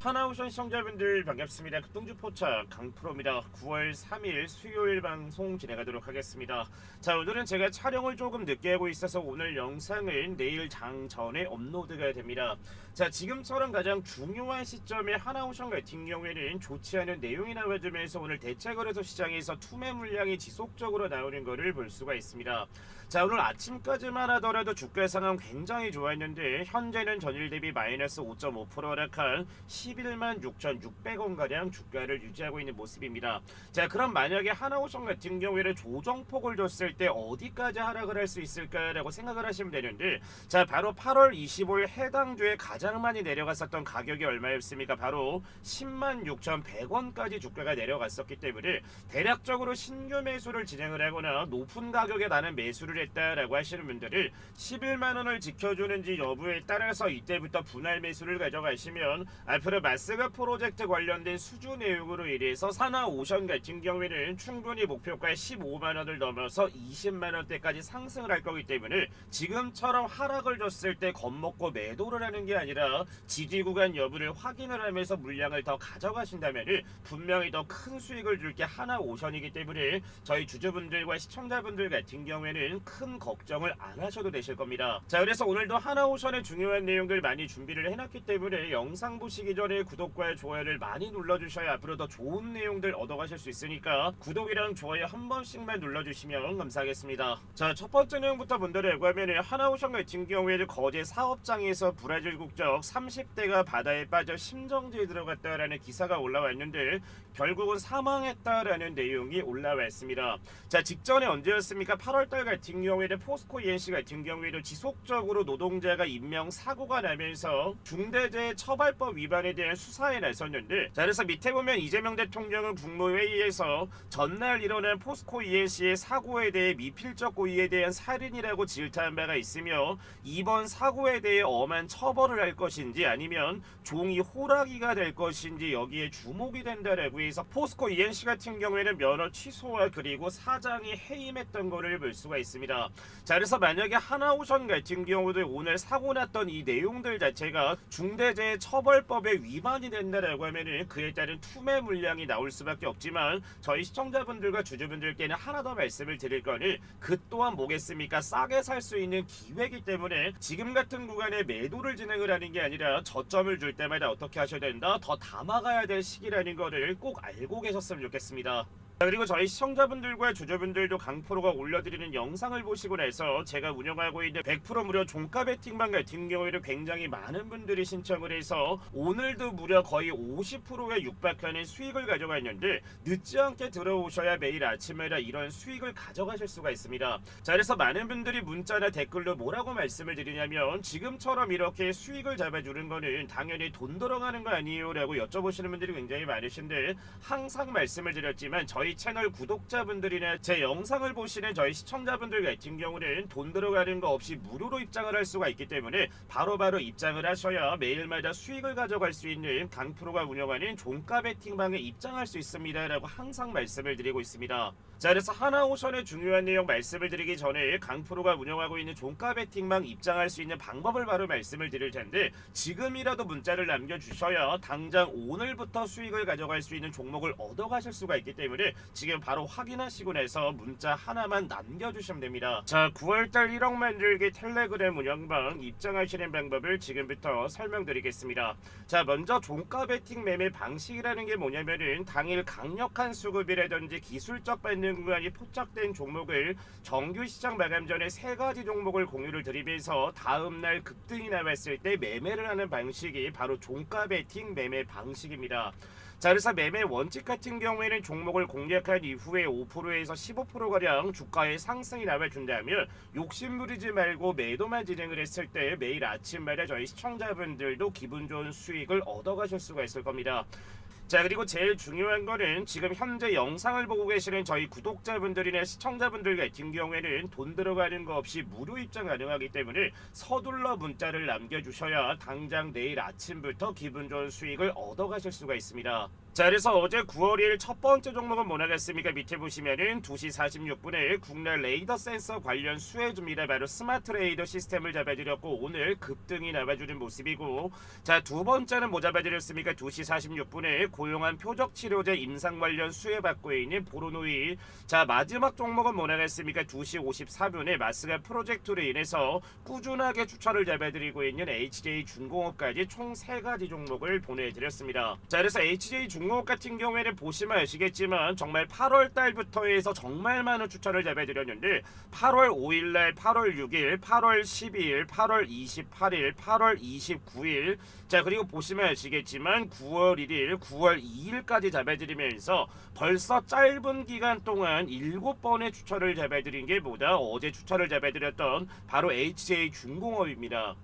하나오션 시청자분들 반갑습니다. 극동주 포차 강프로입니다. 9월 3일 수요일 방송 진행하도록 하겠습니다. 자, 오늘은 제가 촬영을 조금 늦게 하고 있어서 오늘 영상은 내일 장 전에 업로드가 됩니다. 자, 지금처럼 가장 중요한 시점에 하나오션 같은 경우에는 좋지 않은 내용이 나와주면서 오늘 대체거래소 시장에서 투매 물량이 지속적으로 나오는 것을 볼 수가 있습니다. 자, 오늘 아침까지만 하더라도 주가 상황 굉장히 좋았는데 현재는 전일 대비 마이너스 5.5% 하락한 11만 6,600원가량 주가를 유지하고 있는 모습입니다. 자, 그럼 만약에 하나오션 같은 경우에는 조정폭을 줬을 때 어디까지 하락을 할 수 있을까라고 생각을 하시면 되는데, 자, 바로 8월 25일 해당 주에 가장 많이 내려갔었던 가격이 얼마였습니까? 바로 10만 6,100원까지 주가가 내려갔었기 때문에 대략적으로 신규 매수를 진행을 하거나 높은 가격에 나는 매수를 했다라고 하시는 분들은 11만원을 지켜주는지 여부에 따라서 이때부터 분할 매수를 가져가시면 앞으로 마스가 프로젝트 관련된 수주 내용으로 인해서 하나오션 같은 경우에는 충분히 목표가 15만원을 넘어서 20만원대까지 상승을 할 거기 때문에 지금처럼 하락을 줬을 때 겁먹고 매도를 하는 게 아니라 지지 구간 여부를 확인을 하면서 물량을 더 가져가신다면 분명히 더 큰 수익을 줄 게 하나오션이기 때문에 저희 주주분들과 시청자분들 같은 경우에는 큰 걱정을 안 하셔도 되실 겁니다. 자, 그래서 오늘도 하나오션의 중요한 내용들 많이 준비를 해놨기 때문에 영상 보시기 전에 구독과 좋아요를 많이 눌러주셔야 앞으로 더 좋은 내용들 얻어가실 수 있으니까 구독이랑 좋아요 한 번씩만 눌러주시면 감사하겠습니다. 자, 첫 번째 내용부터 본다라고 하면 하나오션 같은 경우에는 거제 사업장에서 브라질 국적 30대가 바다에 빠져 심정지에 들어갔다라는 기사가 올라왔는데 결국은 사망했다라는 내용이 올라왔습니다. 자, 직전에 언제였습니까? 8월달 같은 경우에는 포스코 ENC 같은 경우에는 지속적으로 노동자가 인명 사고가 나면서 중대재해 처벌법 위반에 대한 수사에 나섰는데, 자, 그래서 밑에 보면 이재명 대통령은 국무회의에서 전날 일어난 포스코 ENC의 사고에 대해 미필적 고의에 대한 살인이라고 질타한 바가 있으며 이번 사고에 대해 엄한 처벌을 할 것인지 아니면 종이 호락이가 될 것인지 여기에 주목이 된다라고 해서 포스코 ENC 같은 경우에는 면허 취소와 그리고 사장이 해임했던 것을 볼 수가 있습니다. 자, 그래서 만약에 하나오션 같은 경우도 오늘 사고 났던 이 내용들 자체가 중대재해 처벌법에 위반이 된다라고 하면은 그에 따른 투매 물량이 나올 수밖에 없지만 저희 시청자분들과 주주분들께는 하나 더 말씀을 드릴 거는 그 또한 뭐겠습니까? 싸게 살 수 있는 기회이기 때문에 지금 같은 구간에 매도를 진행을 하는 게 아니라 저점을 줄 때마다 어떻게 하셔야 된다? 더 담아가야 될 시기라는 거를 꼭 알고 계셨으면 좋겠습니다. 그리고 저희 시청자분들과 주주분들도 강프로가 올려드리는 영상을 보시고 나서 제가 운영하고 있는 100% 무료 종가 베팅방 같은 경우에는 굉장히 많은 분들이 신청을 해서 오늘도 무려 거의 50%에 육박하는 수익을 가져갔는데 늦지 않게 들어오셔야 매일 아침마다 이런 수익을 가져가실 수가 있습니다. 자, 그래서 많은 분들이 문자나 댓글로 뭐라고 말씀을 드리냐면 지금처럼 이렇게 수익을 잡아주는 거는 당연히 돈 들어가는 거 아니에요? 라고 여쭤보시는 분들이 굉장히 많으신데 항상 말씀을 드렸지만 저희 채널 구독자분들이나 제 영상을 보시는 저희 시청자분들 같은 경우는 돈 들어가는 거 없이 무료로 입장을 할 수가 있기 때문에 바로바로 입장을 하셔야 매일마다 수익을 가져갈 수 있는 강프로가 운영하는 종가 베팅방에 입장할 수 있습니다 라고 항상 말씀을 드리고 있습니다. 자, 그래서 하나오션의 중요한 내용 말씀을 드리기 전에 강프로가 운영하고 있는 종가 베팅방 입장할 수 있는 방법을 바로 말씀을 드릴 텐데 지금이라도 문자를 남겨주셔야 당장 오늘부터 수익을 가져갈 수 있는 종목을 얻어가실 수가 있기 때문에 지금 바로 확인하시고 나서 문자 하나만 남겨주시면 됩니다. 자, 9월달 1억 만들기 텔레그램 운영방 입장하시는 방법을 지금부터 설명드리겠습니다. 자, 먼저 종가 베팅 매매 방식이라는 게 뭐냐면은 당일 강력한 수급이라든지 기술적 반등 구간이 포착된 종목을 정규 시장 마감 전에 세 가지 종목을 공유를 드리면서 다음날 급등이 나왔을 때 매매를 하는 방식이 바로 종가 베팅 매매 방식입니다. 자, 그래서 매매 원칙 같은 경우에는 종목을 공략한 이후에 5%에서 15%가량 주가의 상승이 나와준다면 욕심 부리지 말고 매도만 진행을 했을 때 매일 아침마다 저희 시청자분들도 기분 좋은 수익을 얻어가실 수가 있을 겁니다. 자, 그리고 제일 중요한 거는 지금 현재 영상을 보고 계시는 저희 구독자분들이나 시청자분들 같은 경우에는 돈 들어가는 거 없이 무료 입장 가능하기 때문에 서둘러 문자를 남겨주셔야 당장 내일 아침부터 기분 좋은 수익을 얻어가실 수가 있습니다. 자, 그래서 어제 9월 1일 첫 번째 종목은 뭐나겠습니까? 밑에 보시면은 2시 46분에 국내 레이더 센서 관련 수혜주입니다. 바로 스마트 레이더 시스템을 잡아드렸고 오늘 급등이 나와주는 모습이고, 자, 두 번째는 뭐 잡아드렸습니까? 2시 46분에 고용한 표적 치료제 임상 관련 수혜받고 있는 보로노이. 자, 마지막 종목은 뭐나겠습니까? 2시 54분에 마스가 프로젝트로 인해서 꾸준하게 추천을 잡아드리고 있는 HJ 중공업까지 총 3가지 종목을 보내드렸습니다. 자, 그래서 HJ 중공업 같은 경우에는 보시면 아시겠지만 정말 8월 달부터 해서 정말 많은 추천을 잡아드렸는데 8월 5일날, 8월 6일, 8월 12일, 8월 28일, 8월 29일, 자, 그리고 보시면 아시겠지만 9월 1일, 9월 2일까지 잡아드리면서 벌써 짧은 기간 동안 7번의 추천을 잡아드린 게 뭐다? 어제 추천을 잡아드렸던 바로 HJ 중공업입니다.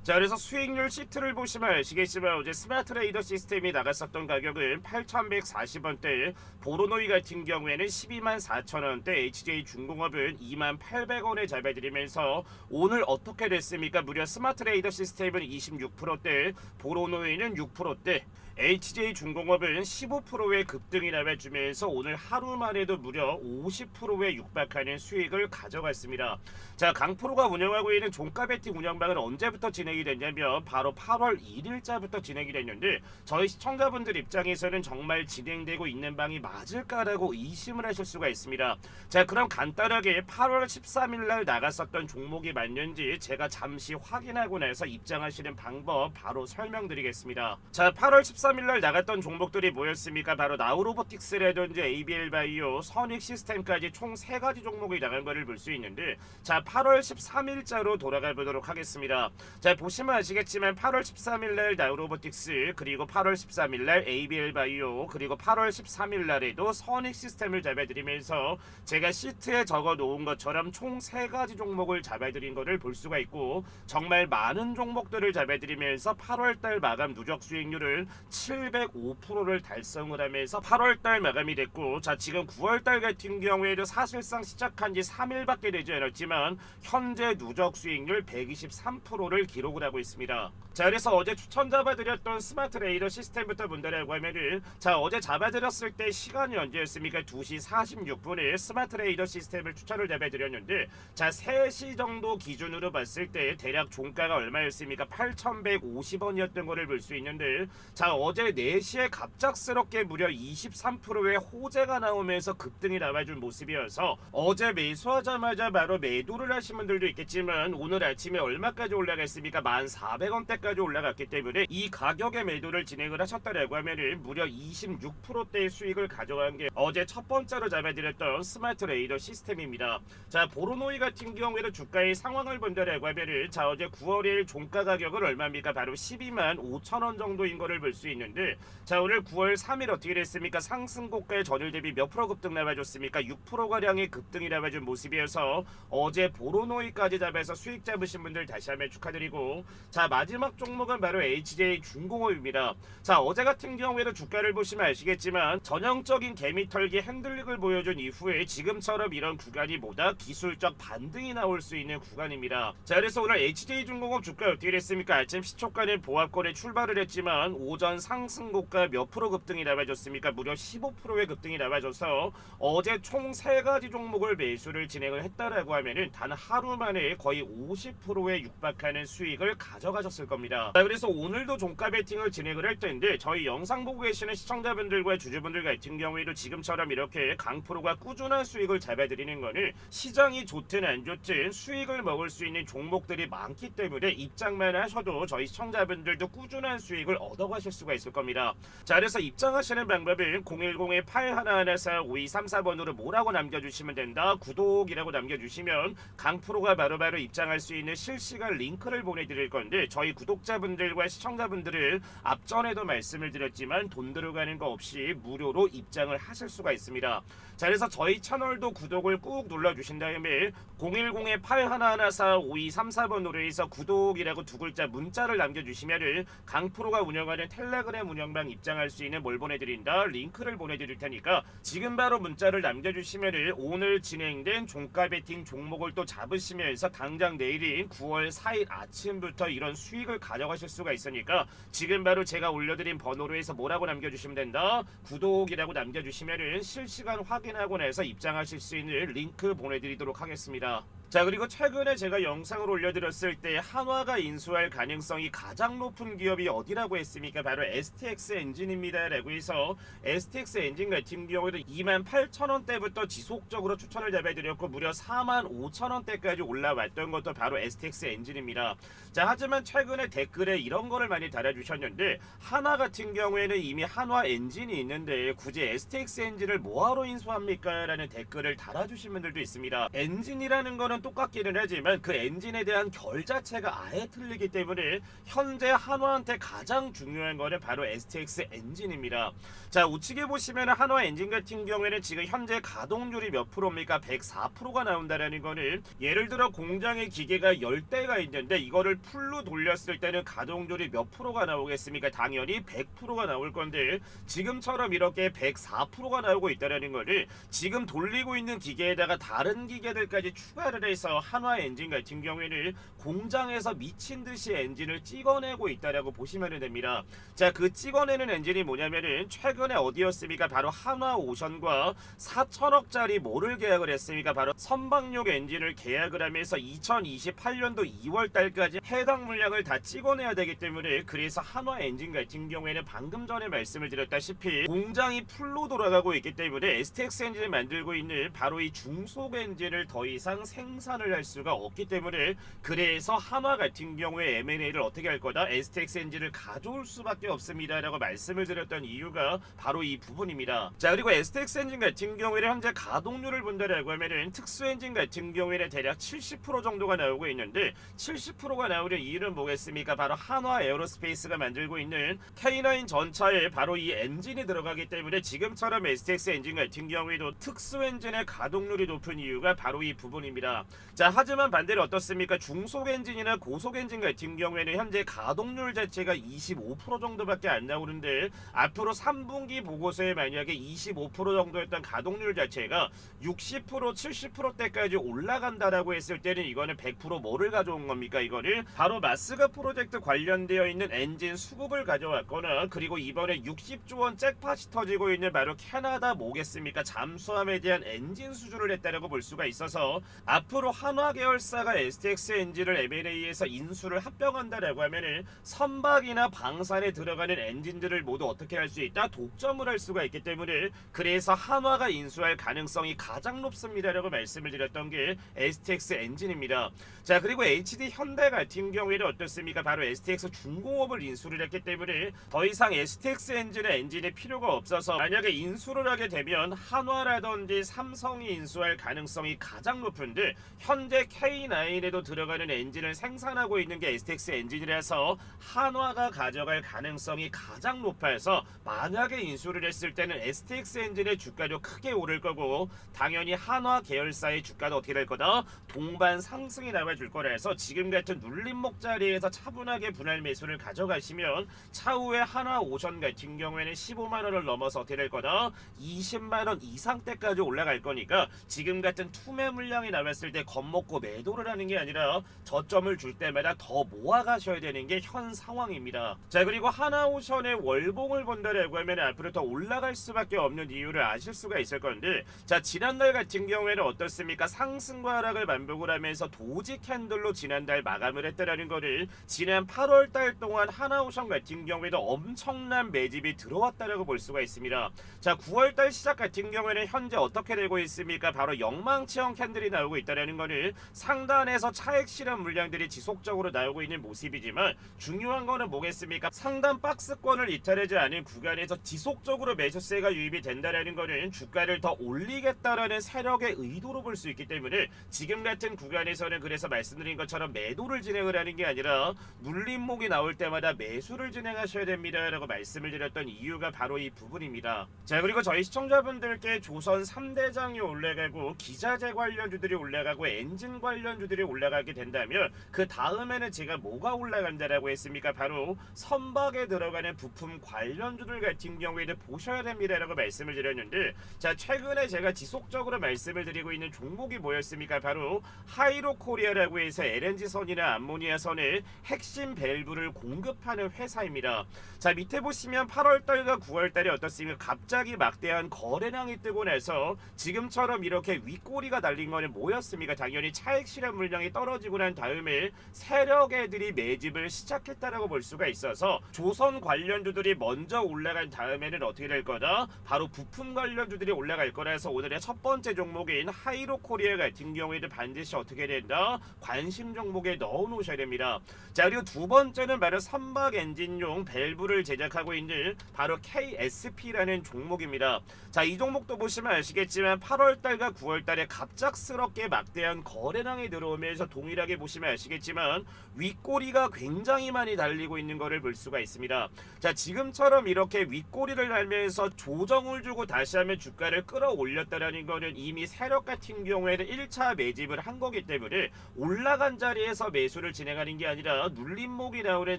자, 그래서 수익률 시트를 보시면 아시겠지만 어제 스마트 레이더 시스템이 나갔었던 가격은 8,140원대, 보로노이 같은 경우에는 124,000원대, HJ 중공업은 28,800원에 잡아드리면서 오늘 어떻게 됐습니까? 무려 스마트 레이더 시스템은 26%대, 보로노이는 6%대, HJ 중공업은 15%의 급등이 나와주면서 오늘 하루만 해도 무려 50%에 육박하는 수익을 가져갔습니다. 자, 강프로가 운영하고 있는 종가 베팅 운영방은 언제부터 진행이 됐냐면 바로 8월 1일자부터 진행이 됐는데 저희 시청자분들 입장에서는 정말 진행되고 있는 방이 맞을까라고 의심을 하실 수가 있습니다. 자, 그럼 간단하게 8월 13일날 나갔었던 종목이 맞는지 제가 잠시 확인하고 나서 입장하시는 방법 바로 설명드리겠습니다. 자, 8월 13일날 나갔던 종목들이 뭐였습니까? 바로 나우로보틱스라든지 ABL바이오, 선익시스템까지 총 3가지 종목이 나간 것을 볼 수 있는데, 자, 8월 13일자로 돌아가 보도록 하겠습니다. 자, 보시면 아시겠지만 8월 13일날 나우로보틱스, 그리고 8월 13일날 ABL바이오, 그리고 8월 13일날에도 선익시스템을 잡아드리면서 제가 시트에 적어 놓은 것처럼 총 3가지 종목을 잡아드린 것을 볼 수가 있고, 정말 많은 종목들을 잡아드리면서 8월달 마감 누적 수익률을 705%를 달성을 하면서 8월달 마감이 됐고, 자, 지금 9월달 같은 경우에도 사실상 시작한 지 3일밖에 되지 않았지만 현재 누적 수익률 123%를 기록을 하고 있습니다. 자, 그래서 어제 추천 잡아드렸던 스마트 레이더 시스템부터 본다라고 하면은, 자, 어제 잡아드렸을 때 시간이 언제였습니까? 2시 46분에 스마트 레이더 시스템을 추천을 잡아드렸는데, 자, 3시 정도 기준으로 봤을 때 대략 종가가 얼마였습니까? 8,150원이었던 거를 볼 수 있는데, 자, 어제 4시에 갑작스럽게 무려 23%의 호재가 나오면서 급등이 나와준 모습이어서 어제 매수하자마자 바로 매도를 하신 분들도 있겠지만 오늘 아침에 얼마까지 올라갔습니까? 1,400원대까지 올라갔기 때문에 이 가격의 매도를 진행을 하셨다라고 하면은 무려 26%대의 수익을 가져간 게 어제 첫 번째로 잡아드렸던 스마트 레이더 시스템입니다. 자, 보로노이 같은 경우에도 주가의 상황을 본다라고 하면은, 자, 어제 9월 1일 종가 가격은 얼마입니까? 바로 12만 5천원 정도인 거를 볼 수 있는데, 자, 오늘 9월 3일 어떻게 됐습니까? 상승고가의 전일 대비 몇 프로 급등 나와줬습니까? 6%가량의 급등이 나와준 모습이어서 어제 보로노이까지 잡아서 수익 잡으신 분들 다시 한번 축하드리고, 자, 마지막 종목은 바로 HJ 중공업입니다. 자, 어제 같은 경우에도 주가를 보시면 아시겠지만 전형적인 개미털기 핸들릭을 보여준 이후에 지금처럼 이런 구간이 보다 기술적 반등이 나올 수 있는 구간입니다. 자, 그래서 오늘 HJ 중공업 주가 어떻게 됐습니까? 아침 시초가는 보합권에 출발을 했지만 오전 상승고가 몇 프로 급등이 나와줬습니까? 무려 15%의 급등이 나와줘서 어제 총 3가지 종목을 매수를 진행을 했다라고 하면은 단 하루 만에 거의 50%에 육박하는 수익을 가져가셨을 겁니다. 자, 그래서 오늘도 종가 베팅을 진행을 할 텐데 저희 영상 보고 계시는 시청자분들과 주주분들 같은 경우에도 지금처럼 이렇게 강프로가 꾸준한 수익을 잡아드리는 거는 시장이 좋든 안 좋든 수익을 먹을 수 있는 종목들이 많기 때문에 입장만 하셔도 저희 시청자분들도 꾸준한 수익을 얻어가실 수가 있을 겁니다. 자, 그래서 입장하시는 방법은 010-8114-5234번으로 뭐라고 남겨주시면 된다. 구독이라고 남겨주시면 강프로가 바로바로 입장할 수 있는 실시간 링크를 보내드릴 건데, 저희 구독자분들과 시청자분들은 앞전에도 말씀을 드렸지만 돈 들어가는 거 없이 무료로 입장을 하실 수가 있습니다. 자, 그래서 저희 채널도 구독을 꾹 눌러주신 다음에 010-8114-5234번으로 해서 구독이라고 두 글자 문자를 남겨주시면 강프로가 운영하는 텔레그램 운영방 입장할 수 있는 뭘 보내드린다? 링크를 보내드릴 테니까 지금 바로 문자를 남겨주시면 오늘 진행된 종가 베팅 종목을 또 잡으시면서 당장 내일인 9월 4일 아침 엔진부터 이런 수익을 가져가실 수가 있으니까 지금 바로 제가 올려드린 번호로 해서 뭐라고 남겨주시면 된다. 구독이라고 남겨주시면은 실시간 확인하고 나서 입장하실 수 있는 링크 보내드리도록 하겠습니다. 자, 그리고 최근에 제가 영상을 올려드렸을 때 한화가 인수할 가능성이 가장 높은 기업이 어디라고 했습니까? 바로 STX 엔진입니다 라고 해서 STX 엔진 같은 경우에도 28,000원대부터 지속적으로 추천을 잡아드렸고 무려 45,000원대까지 올라왔던 것도 바로 STX 엔진입니다. 자, 하지만 최근에 댓글에 이런 거를 많이 달아주셨는데 한화 같은 경우에는 이미 한화 엔진이 있는데 굳이 STX 엔진을 뭐하러 인수합니까? 라는 댓글을 달아주신 분들도 있습니다. 엔진이라는 거는 똑같기는 하지만 그 엔진에 대한 결 자체가 아예 틀리기 때문에 현재 한화한테 가장 중요한 거는 바로 STX 엔진입니다. 자, 우측에 보시면 한화 엔진 같은 경우에는 지금 현재 가동률이 몇 프로입니까? 104%가 나온다라는 거는 예를 들어 공장에 기계가 10대가 있는데 이거를 풀로 돌렸을 때는 가동률이 몇 프로가 나오겠습니까? 당연히 100%가 나올 건데 지금처럼 이렇게 104%가 나오고 있다라는 거를 지금 돌리고 있는 기계에다가 다른 기계들까지 추가를 해서 한화 엔진 같은 경우에는 공장에서 미친 듯이 엔진을 찍어내고 있다라고 보시면 됩니다. 자, 그 찍어내는 엔진이 뭐냐면은 최근에 어디였습니까? 바로 한화오션과 4천억짜리 뭐를 계약을 했습니까? 바로 선박용 엔진을 계약을 하면서 2028년도 2월 달까지 해당 물량을 다 찍어내야 되기 때문에 그래서 한화 엔진 같은 경우에는 방금 전에 말씀을 드렸다시피 공장이 풀로 돌아가고 있기 때문에 STX 엔진을 만들고 있는 바로 이 중속 엔진을 더 이상 생산을 할 수가 없기 때문에 그래서 한화 같은 경우에 M&A를 어떻게 할 거다? STX 엔진을 가져올 수밖에 없습니다 라고 말씀을 드렸던 이유가 바로 이 부분입니다. 자, 그리고 STX 엔진 같은 경우에는 현재 가동률을 본다라고 하면은 특수 엔진 같은 경우에는 대략 70% 정도가 나오고 있는데 70%가 나오는 이유는 뭐겠습니까? 바로 한화 에어로스페이스가 만들고 있는 K9 전차에 바로 이 엔진이 들어가기 때문에 지금처럼 STX 엔진 같은 경우에도 특수 엔진의 가동률이 높은 이유가 바로 이 부분입니다. 자, 하지만 반대로 어떻습니까? 중속 엔진이나 고속 엔진 같은 경우에는 현재 가동률 자체가 25% 정도밖에 안 나오는데 앞으로 3분기 보고서에 만약에 25% 정도였던 가동률 자체가 60% 70%대까지 올라간다라고 했을 때는 이거는 100% 뭐를 가져온 겁니까? 이거를 바로 마스가 프로젝트 관련되어 있는 엔진 수급을 가져왔거나 그리고 이번에 60조 원 잭팟이 터지고 있는 바로 캐나다 뭐겠습니까? 잠수함에 대한 엔진 수주를 했다라고 볼 수가 있어서 앞으로 한화 계열사가 STX 엔진을 M&A에서 인수를 합병한다라고 하면은 선박이나 방산에 들어가는 엔진들을 모두 어떻게 할 수 있다? 독점을 할 수가 있기 때문에 그래서 한화가 인수할 가능성이 가장 높습니다라고 말씀을 드렸던 게 STX 엔진입니다. 자, 그리고 HD 현대 같은 경우에는 어떻습니까? 바로 STX 중공업을 인수를 했기 때문에 더 이상 STX 엔진의 필요가 없어서 만약에 인수를 하게 되면 한화라든지 삼성이 인수할 가능성이 가장 높은데 현재 K9에도 들어가는 엔진을 생산하고 있는 게 STX 엔진이라서 한화가 가져갈 가능성이 가장 높아서 만약에 인수를 했을 때는 STX 엔진의 주가도 크게 오를 거고 당연히 한화 계열사의 주가도 어떻게 될 거다? 동반 상승이 나와줄 거라 해서 지금 같은 눌림목 자리에서 차분하게 분할 매수를 가져가시면 차후에 한화오션 같은 경우에는 15만원을 넘어서 어떻게 될 거다? 20만원 이상대까지 올라갈 거니까 지금 같은 투매 물량이 나왔을 때 겁먹고 매도를 하는 게 아니라 저점을 줄 때마다 더 모아가셔야 되는 게 현 상황입니다. 자, 그리고 한화오션의 월봉을 본다라고 하면 앞으로 더 올라갈 수밖에 없는 이유를 아실 수가 있을 건데 자, 지난달 같은 경우에는 어떻습니까? 상승과 하락을 반복을 하면서 도지 캔들로 지난달 마감을 했다라는 거를 지난 8월달 동안 한화오션 같은 경우에도 엄청난 매집이 들어왔다라고 볼 수가 있습니다. 자, 9월달 시작 같은 경우에는 현재 어떻게 되고 있습니까? 바로 영망치형 캔들이 나오고 있다라는 거를 상단에서 차액 실현 물량들이 지속적으로 나오고 있는 모습이지만 중요한 거는 뭐겠습니까? 상단 박스권을 이탈하지 않은 구간에서 지속적으로 매수세가 유입이 된다라는 거는 주가를 더 올리겠다라는 세력의 의도로 볼 수 있기 때문에 지금 같은 구간에서는 그래서 말씀드린 것처럼 매도를 진행을 하는 게 아니라 눌림목이 나올 때마다 매수를 진행하셔야 됩니다 라고 말씀을 드렸던 이유가 바로 이 부분입니다. 자, 그리고 저희 시청자분들께 조선 3대장이 올라가고 기자재 관련주들이 올라가 올라가고 엔진 관련주들이 올라가게 된다면 그 다음에는 제가 뭐가 올라간다라고 했습니까? 바로 선박에 들어가는 부품 관련주들 같은 경우에는 보셔야 됩니다라고 말씀을 드렸는데, 자 최근에 제가 지속적으로 말씀을 드리고 있는 종목이 뭐였습니까? 바로 하이로코리아라고 해서 LNG선이나 암모니아선의 핵심 밸브를 공급하는 회사입니다. 자 밑에 보시면 8월달과 9월달에 어떻습니까? 갑자기 막대한 거래량이 뜨고 나서 지금처럼 이렇게 윗꼬리가 달린 거는 뭐였습니까? 당연히 차익 실현 물량이 떨어지고 난 다음에 세력애들이 매집을 시작했다라고 볼 수가 있어서 조선 관련주들이 먼저 올라간 다음에는 어떻게 될 거다? 바로 부품 관련주들이 올라갈 거라서 오늘의 첫 번째 종목인 하이로코리아 같은 경우에는 반드시 어떻게 된다? 관심 종목에 넣어 놓으셔야 됩니다. 자 그리고 두 번째는 바로 선박 엔진용 밸브를 제작하고 있는 바로 KSP라는 종목입니다. 자 이 종목도 보시면 아시겠지만 8월달과 9월달에 갑작스럽게 막대한 거래량이 들어오면서 동일하게 보시면 아시겠지만 윗꼬리가 굉장히 많이 달리고 있는 것을 볼 수가 있습니다. 자 지금처럼 이렇게 윗꼬리를 달면서 조정을 주고 다시 한번 주가를 끌어올렸다라는 거는 이미 세력 같은 경우에는 1차 매집을 한 거기 때문에 올라간 자리에서 매수를 진행하는 게 아니라 눌림목이 나오는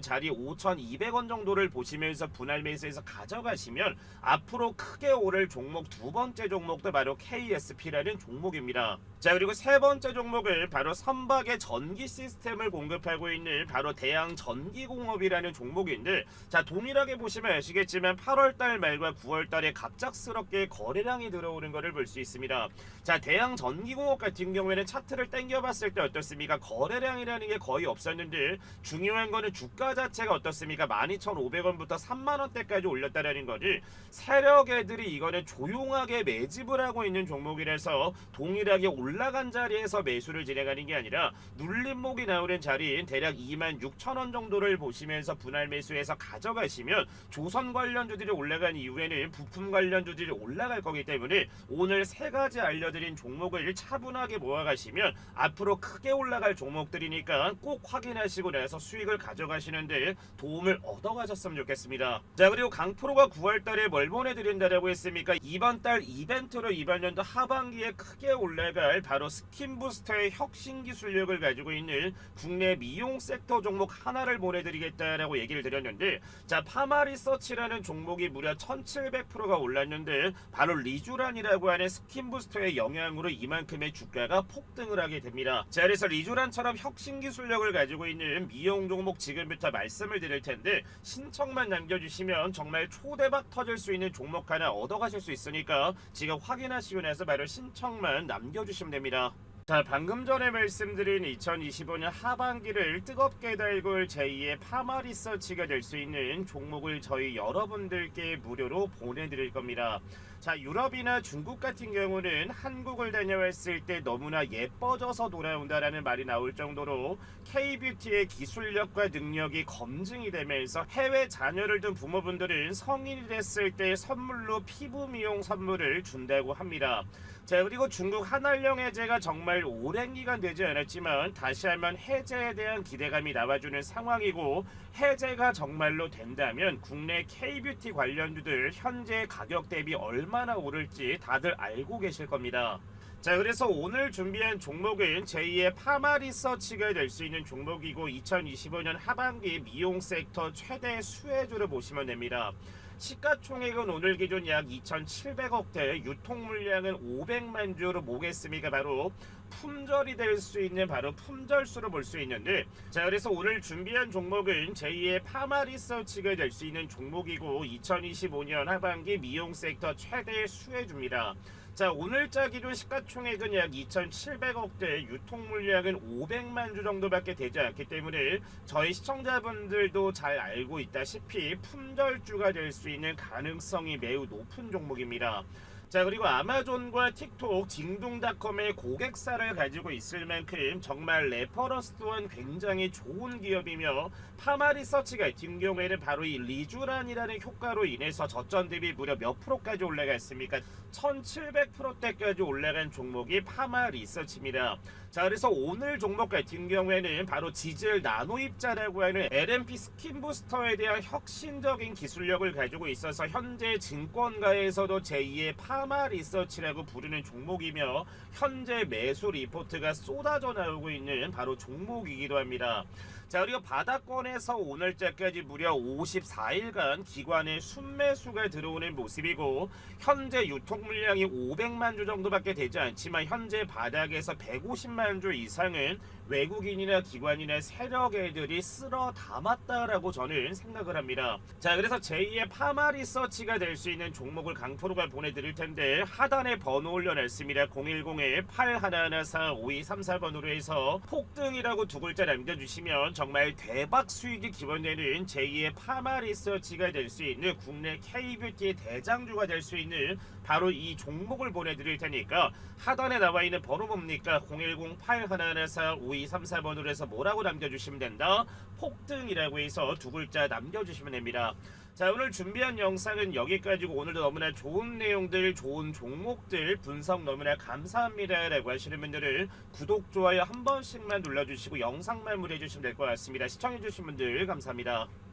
자리 5,200원 정도를 보시면서 분할 매수해서 가져가시면 앞으로 크게 오를 종목 두 번째 종목도 바로 KSP라는 종목입니다. 자 그리고 세 번째 종목은 바로 선박의 전기 시스템을 공급하고 있는 바로 대양전기공업이라는 종목인데, 자 동일하게 보시면 아시겠지만 8월달 말과 9월달에 갑작스럽게 거래량이 들어오는 것을 볼 수 있습니다. 자 대양전기공업 같은 경우에는 차트를 당겨봤을 때 어떻습니까? 거래량이라는 게 거의 없었는데 중요한 거는 주가 자체가 어떻습니까? 12,500원부터 3만원대까지 올렸다라는 거지, 세력애들이 이거는 조용하게 매집을 하고 있는 종목이라서 동일하게 올라간 자리에서 매수를 진행하는 게 아니라 눌림목이 나오는 자리인 대략 26,000원 정도를 보시면서 분할 매수해서 가져가시면 조선 관련주들이 올라간 이후에는 부품 관련주들이 올라갈 거기 때문에 오늘 세 가지 알려드린 종목을 차분하게 모아가시면 앞으로 크게 올라갈 종목들이니까 꼭 확인하시고 나서 수익을 가져가시는데 도움을 얻어가셨으면 좋겠습니다. 자 그리고 강프로가 9월달에 뭘 보내드린다라고 했습니까? 이번 달 이벤트로 이번 연도 하반기에 크게 올라갈 바로 스킨부스터의 혁신 기술력을 가지고 있는 국내 미용 섹터 종목 하나를 보내드리겠다라고 얘기를 드렸는데, 자 파마리서치라는 종목이 무려 1700%가 올랐는데 바로 리주란이라고 하는 스킨부스터의 영향으로 이만큼의 주가가 폭등을 하게 됩니다. 자 그래서 리주란처럼 혁신 기술력을 가지고 있는 미용 종목 지금부터 말씀을 드릴 텐데 신청만 남겨주시면 정말 초대박 터질 수 있는 종목 하나 얻어가실 수 있으니까 지금 확인하시고 나서 바로 신청만 남겨주시면 됩니다. 자 방금 전에 말씀드린 2025년 하반기를 뜨겁게 달굴 제2의 파마리서치가 될 수 있는 종목을 저희 여러분들께 무료로 보내드릴 겁니다. 자 유럽이나 중국 같은 경우는 한국을 다녀왔을 때 너무나 예뻐져서 돌아온다라는 말이 나올 정도로 K뷰티의 기술력과 능력이 검증이 되면서 해외 자녀를 둔 부모분들은 성인이 됐을 때 선물로 피부 미용 선물을 준다고 합니다. 자 그리고 중국 한알령 해제가 정말 오랜 기간 되지 않았지만 다시 한번 해제에 대한 기대감이 나와주는 상황이고, 해제가 정말로 된다면 국내 K뷰티 관련주들 현재 가격 대비 얼마나 오를지 다들 알고 계실 겁니다. 자 그래서 오늘 준비한 종목은 제2의 파마리서치가 될 수 있는 종목이고 2025년 하반기 미용 섹터 최대 수혜주를 보시면 됩니다. 시가총액은 오늘 기준 약 2,700억대, 유통 물량은 500만 주로 보겠습니까? 바로 품절이 될 수 있는 바로 품절수로 볼 수 있는데, 자 그래서 오늘 준비한 종목은 제2의 파마리서치가 될 수 있는 종목이고 2025년 하반기 미용 섹터 최대 수혜주입니다. 자 오늘자 기준 시가총액은 약 2,700억대, 유통 물량은 500만 주 정도밖에 되지 않기 때문에 저희 시청자분들도 잘 알고 있다시피 품절주가 될 수 있는 가능성이 매우 높은 종목입니다. 자 그리고 아마존과 틱톡, 징둥닷컴의 고객사를 가지고 있을 만큼 정말 레퍼런스 또한 굉장히 좋은 기업이며, 파마리서치 같은 경우에는 바로 이 리주란이라는 효과로 인해서 저점 대비 무려 몇 프로까지 올라갔습니까? 1700%대까지 올라간 종목이 파마리서치입니다. 자 그래서 오늘 종목 같은 경우에는 바로 지질 나노입자라고 하는 LNP 스킨부스터에 대한 혁신적인 기술력을 가지고 있어서 현재 증권가에서도 제2의 파마 리서치라고 부르는 종목이며 현재 매수 리포트가 쏟아져 나오고 있는 바로 종목이기도 합니다. 자, 그리고 바닥권에서 오늘자까지 무려 54일간 기관의 순매수가 들어오는 모습이고 현재 유통 물량이 500만 주 정도밖에 되지 않지만 현재 바닥에서 150만 주 이상은 외국인이나 기관이나 세력애들이 쓸어 담았다라고 저는 생각을 합니다. 자, 그래서 제2의 파마 리서치가 될 수 있는 종목을 강프로가 보내드릴 텐데 하단에 번호 올려놨습니다. 010-8114-5234번으로 해서 폭등이라고 두 글자 남겨주시면 정말 대박 수익이 기원되는 제2의 파마 리서치가 될 수 있는 국내 K뷰티의 대장주가 될 수 있는 바로 이 종목을 보내드릴 테니까 하단에 나와 있는 번호 뭡니까? 010-8114-5234번으로 해서 뭐라고 남겨주시면 된다? 폭등이라고 해서 두 글자 남겨주시면 됩니다. 자, 오늘 준비한 영상은 여기까지고 오늘도 너무나 좋은 내용들, 좋은 종목들 분석 너무나 감사합니다 라고 하시는 분들은 구독, 좋아요 한 번씩만 눌러주시고 영상만 무료해주시면 될 것 같습니다. 시청해주신 분들 감사합니다.